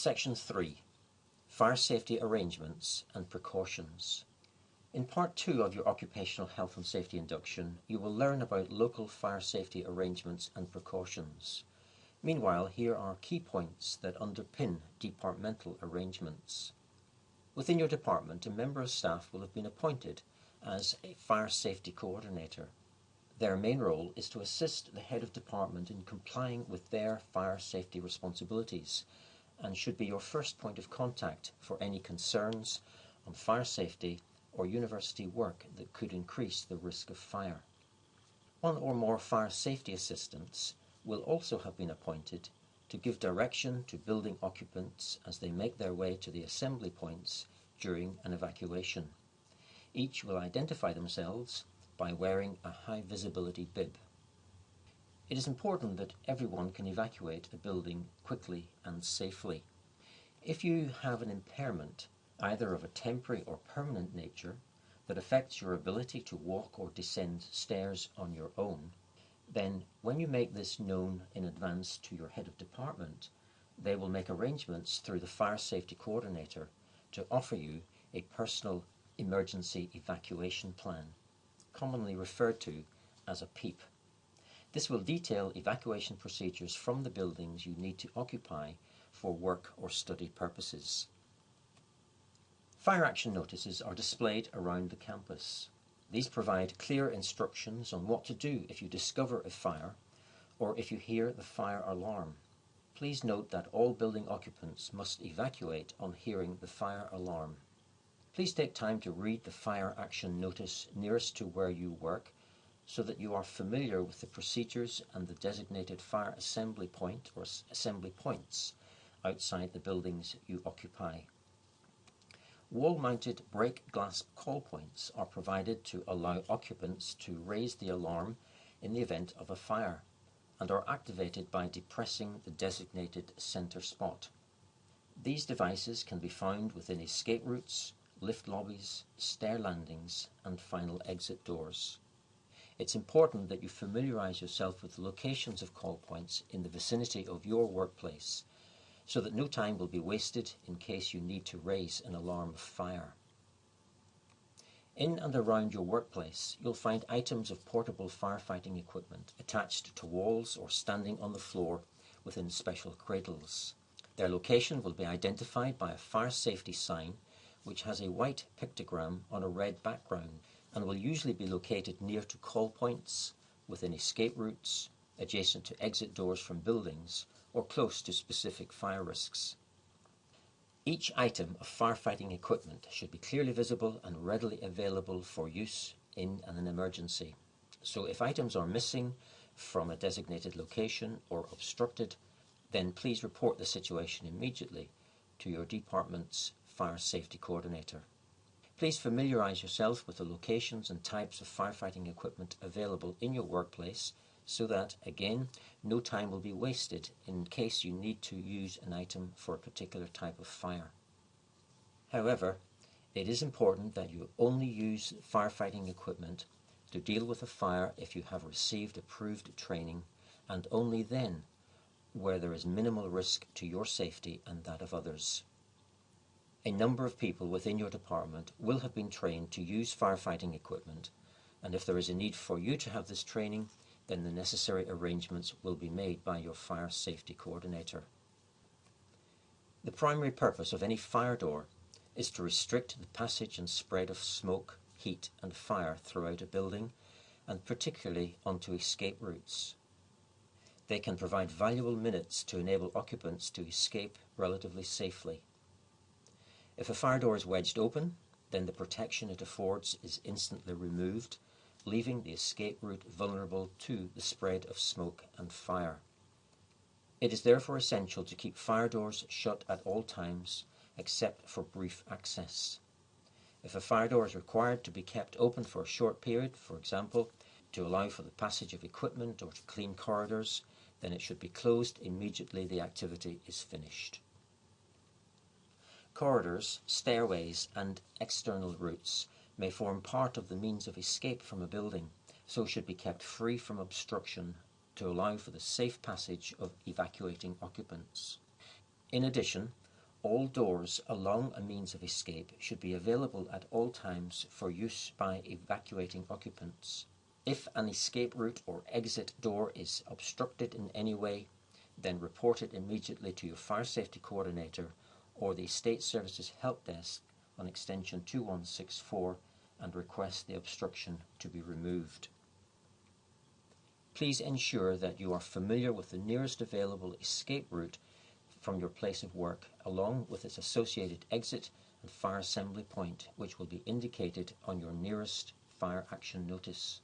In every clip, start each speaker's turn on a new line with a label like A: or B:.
A: Section 3. Fire Safety Arrangements and Precautions. In Part 2 of your Occupational Health and Safety Induction, you will learn about local fire safety arrangements and precautions. Meanwhile, here are key points that underpin departmental arrangements. Within your department, a member of staff will have been appointed as a fire safety coordinator. Their main role is to assist the head of department in complying with their fire safety responsibilities and should be your first point of contact for any concerns on fire safety or university work that could increase the risk of fire. One or more fire safety assistants will also have been appointed to give direction to building occupants as they make their way to the assembly points during an evacuation. Each will identify themselves by wearing a high visibility bib. It is important that everyone can evacuate a building quickly and safely. If you have an impairment, either of a temporary or permanent nature, that affects your ability to walk or descend stairs on your own, then when you make this known in advance to your head of department, they will make arrangements through the fire safety coordinator to offer you a personal emergency evacuation plan, commonly referred to as a PEEP. This will detail evacuation procedures from the buildings you need to occupy for work or study purposes. Fire action notices are displayed around the campus. These provide clear instructions on what to do if you discover a fire or if you hear the fire alarm. Please note that all building occupants must evacuate on hearing the fire alarm. Please take time to read the fire action notice nearest to where you work so that you are familiar with the procedures and the designated fire assembly point or assembly points outside the buildings you occupy. Wall-mounted break glass call points are provided to allow occupants to raise the alarm in the event of a fire and are activated by depressing the designated center spot. These devices can be found within escape routes, lift lobbies, stair landings, and final exit doors. It's important that you familiarize yourself with the locations of call points in the vicinity of your workplace so that no time will be wasted in case you need to raise an alarm of fire. In and around your workplace, you'll find items of portable firefighting equipment attached to walls or standing on the floor within special cradles. Their location will be identified by a fire safety sign which has a white pictogram on a red background and will usually be located near to call points, within escape routes, adjacent to exit doors from buildings, or close to specific fire risks. Each item of firefighting equipment should be clearly visible and readily available for use in an emergency. So if items are missing from a designated location or obstructed, then please report the situation immediately to your department's fire safety coordinator. Please familiarize yourself with the locations and types of firefighting equipment available in your workplace so that, again, no time will be wasted in case you need to use an item for a particular type of fire. However, it is important that you only use firefighting equipment to deal with a fire if you have received approved training, and only then where there is minimal risk to your safety and that of others. A number of people within your department will have been trained to use firefighting equipment, and if there is a need for you to have this training, then the necessary arrangements will be made by your fire safety coordinator. The primary purpose of any fire door is to restrict the passage and spread of smoke, heat and fire throughout a building, and particularly onto escape routes. They can provide valuable minutes to enable occupants to escape relatively safely. If a fire door is wedged open, then the protection it affords is instantly removed, leaving the escape route vulnerable to the spread of smoke and fire. It is therefore essential to keep fire doors shut at all times, except for brief access. If a fire door is required to be kept open for a short period, for example, to allow for the passage of equipment or to clean corridors, then it should be closed immediately the activity is finished. Corridors, stairways and external routes may form part of the means of escape from a building, so should be kept free from obstruction to allow for the safe passage of evacuating occupants. In addition, All doors along a means of escape should be available at all times for use by evacuating occupants. If an escape route or exit door is obstructed in any way, then report it immediately to your fire safety coordinator or the Estate Services Help Desk on extension 2164 and request the obstruction to be removed. Please ensure that you are familiar with the nearest available escape route from your place of work, along with its associated exit and fire assembly point, which will be indicated on your nearest fire action notice.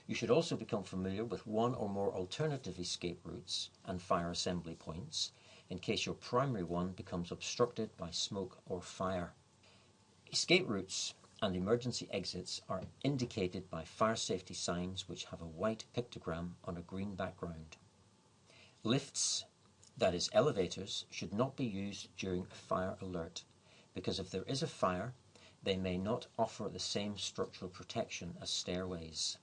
A: You should also become familiar with one or more alternative escape routes and fire assembly points in case your primary one becomes obstructed by smoke or fire. Escape routes and emergency exits are indicated by fire safety signs which have a white pictogram on a green background. Lifts, that is elevators, should not be used during a fire alert because if there is a fire, they may not offer the same structural protection as stairways.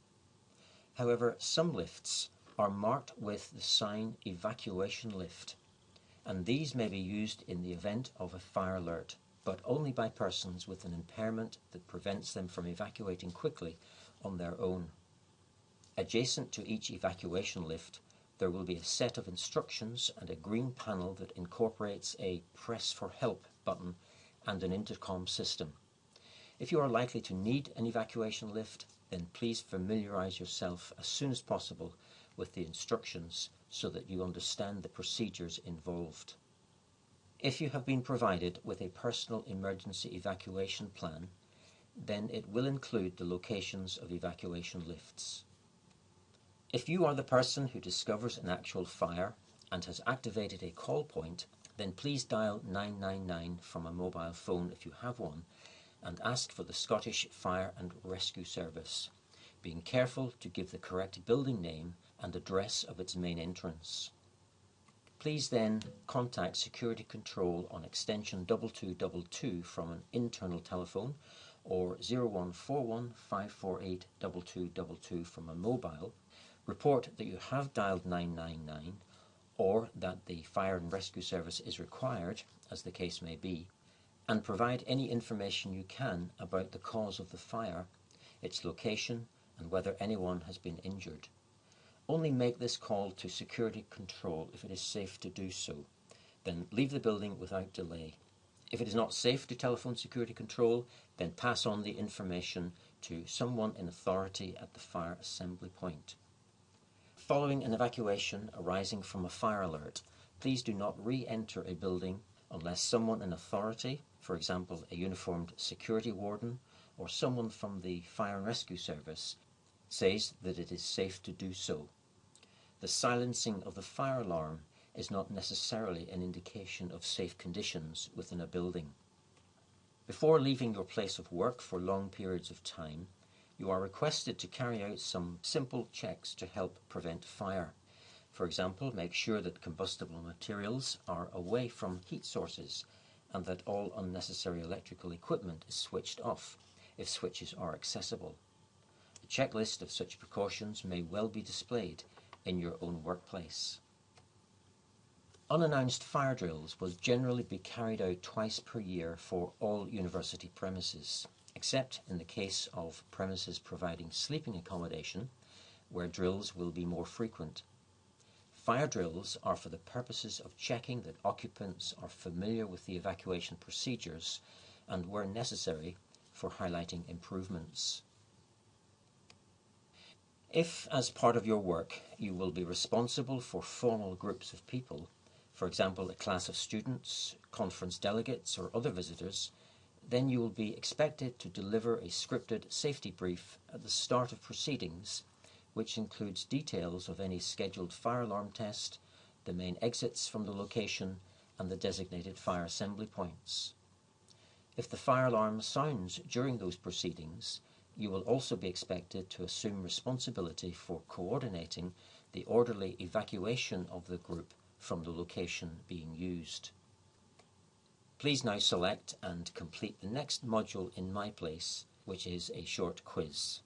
A: However, some lifts are marked with the sign evacuation lift, and these may be used in the event of a fire alert, but only by persons with an impairment that prevents them from evacuating quickly on their own. Adjacent to each evacuation lift, there will be a set of instructions and a green panel that incorporates a press for help button and an intercom system. If you are likely to need an evacuation lift, then please familiarize yourself as soon as possible with the instructions so that you understand the procedures involved. If you have been provided with a personal emergency evacuation plan, then it will include the locations of evacuation lifts. If you are the person who discovers an actual fire and has activated a call point, then please dial 999 from a mobile phone if you have one and ask for the Scottish Fire and Rescue Service, being careful to give the correct building name and address of its main entrance. Please then contact Security Control on extension 2222 from an internal telephone or 0141 548 2222 from a mobile. Report that you have dialed 999 or that the Fire and Rescue Service is required, as the case may be, and provide any information you can about the cause of the fire, its location, and whether anyone has been injured. Only make this call to Security Control if it is safe to do so. Then leave the building without delay. If it is not safe to telephone Security Control, then pass on the information to someone in authority at the fire assembly point. Following an evacuation arising from a fire alert, please do not re-enter a building unless someone in authority, for example a uniformed security warden or someone from the Fire and Rescue Service, says that it is safe to do so. The silencing of the fire alarm is not necessarily an indication of safe conditions within a building. Before leaving your place of work for long periods of time, you are requested to carry out some simple checks to help prevent fire. For example, make sure that combustible materials are away from heat sources and that all unnecessary electrical equipment is switched off, if switches are accessible. A checklist of such precautions may well be displayed in your own workplace. Unannounced fire drills will generally be carried out twice per year for all university premises, except in the case of premises providing sleeping accommodation, where drills will be more frequent. Fire drills are for the purposes of checking that occupants are familiar with the evacuation procedures and, where necessary, for highlighting improvements. If, as part of your work, you will be responsible for formal groups of people, for example a class of students, conference delegates or other visitors, then you will be expected to deliver a scripted safety brief at the start of proceedings, which includes details of any scheduled fire alarm test, the main exits from the location, and the designated fire assembly points. If the fire alarm sounds during those proceedings, you will also be expected to assume responsibility for coordinating the orderly evacuation of the group from the location being used. Please now select and complete the next module in My Place, which is a short quiz.